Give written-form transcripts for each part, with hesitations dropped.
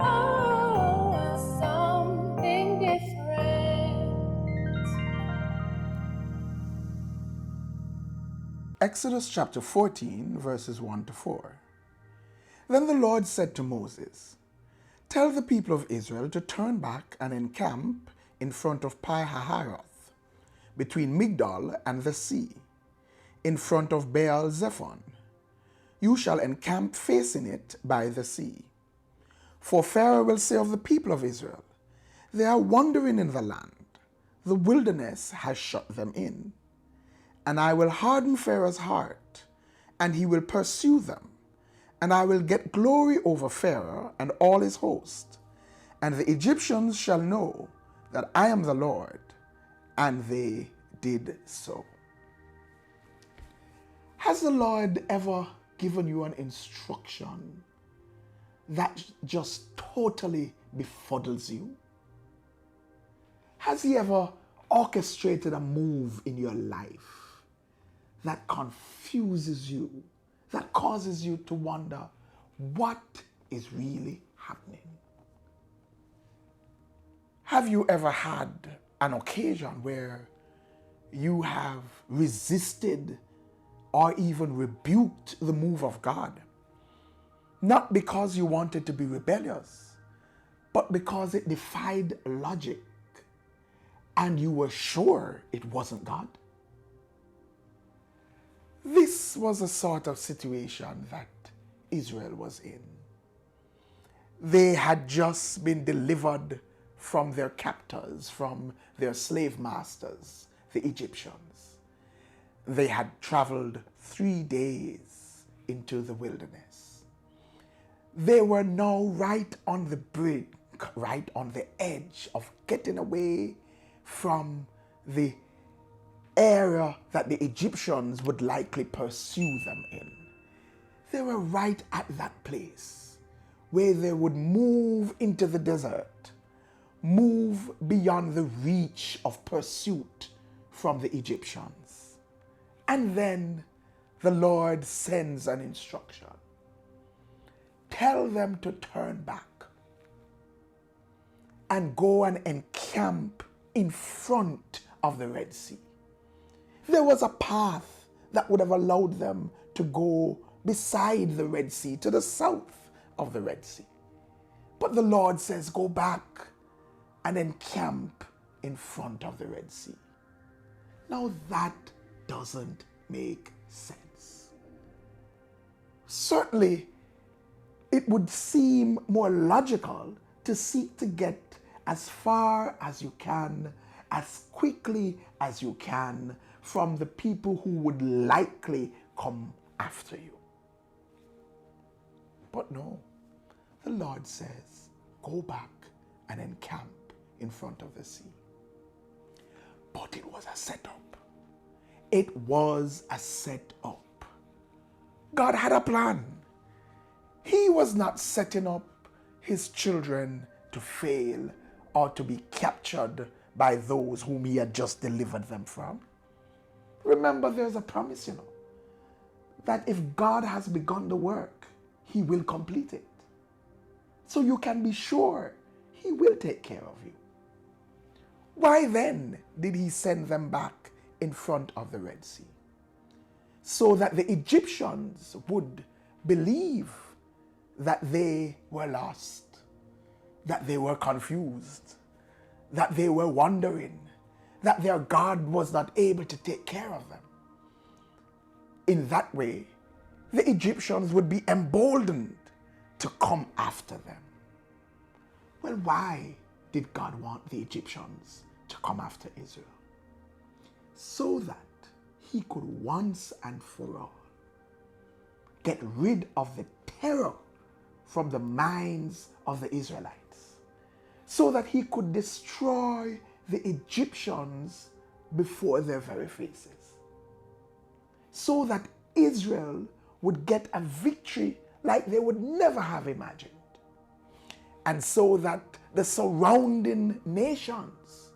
Oh, something different. Exodus chapter 14, verses 1 to 4. Then the Lord said to Moses, "Tell the people of Israel to turn back and encamp in front of Pi-hahiroth, between Migdol and the sea, in front of Baal-zephon. You shall encamp facing it by the sea. For Pharaoh will say of the people of Israel, they are wandering in the land. The wilderness has shut them in. And I will harden Pharaoh's heart, and he will pursue them. And I will get glory over Pharaoh and all his host. And the Egyptians shall know that I am the Lord." And they did so. Has the Lord ever given you an instruction that just totally befuddles you? Has he ever orchestrated a move in your life that confuses you, that causes you to wonder what is really happening? Have you ever had an occasion where you have resisted or even rebuked the move of God? Not because you wanted to be rebellious, but because it defied logic and you were sure it wasn't God? This was a sort of situation that Israel was in. They had just been delivered from their captors, from their slave masters, the Egyptians. They had traveled 3 days into the wilderness. They were now right on the brink, right on the edge of getting away from the area that the Egyptians would likely pursue them in. They were right at that place where they would move into the desert, move beyond the reach of pursuit from the Egyptians. And then the Lord sends an instruction. Tell them to turn back and go and encamp in front of the Red Sea. There was a path that would have allowed them to go beside the Red Sea, to the south of the Red Sea. But the Lord says, go back and encamp in front of the Red Sea. Now that doesn't make sense. Certainly, it would seem more logical to seek to get as far as you can, as quickly as you can, from the people who would likely come after you. But no, the Lord says, go back and encamp in front of the sea. But it was a setup. It was a setup. God had a plan. He was not setting up his children to fail or to be captured by those whom he had just delivered them from. Remember, there's a promise, that if God has begun the work, he will complete it. So you can be sure he will take care of you. Why then did he send them back in front of the Red Sea? So that the Egyptians would believe that they were lost, that they were confused, that they were wandering, that their God was not able to take care of them. In that way, the Egyptians would be emboldened to come after them. Well, why did God want the Egyptians to come after Israel? So that he could once and for all get rid of the terror from the minds of the Israelites, so that he could destroy the Egyptians before their very faces, so that Israel would get a victory like they would never have imagined, and so that the surrounding nations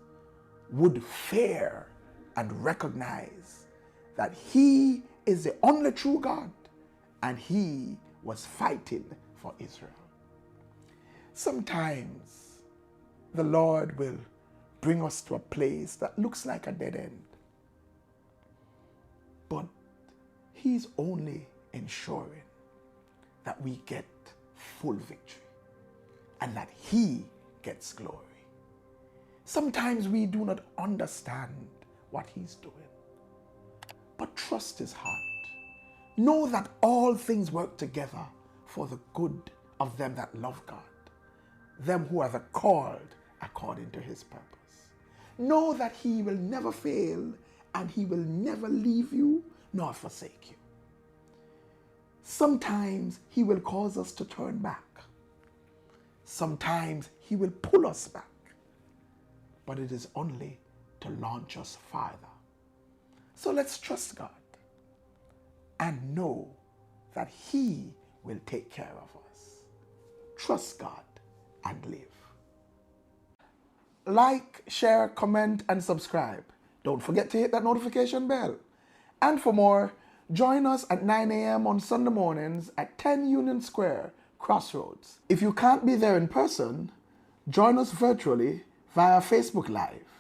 would fear and recognize that he is the only true God, and he was fighting for Israel. Sometimes the Lord will bring us to a place that looks like a dead end. But He's only ensuring that we get full victory and that He gets glory. Sometimes we do not understand what He's doing, but trust His heart. Know that all things work together for the good of them that love God, them who are the called according to His purpose. Know that He will never fail and He will never leave you nor forsake you. Sometimes He will cause us to turn back. Sometimes He will pull us back. But it is only to launch us farther. So let's trust God and know that He will take care of us. Trust God and live. Like, share, comment, and subscribe. Don't forget to hit that notification bell. And for more, join us at 9 a.m. on Sunday mornings at 10 Union Square, Crossroads. If you can't be there in person, join us virtually via Facebook Live.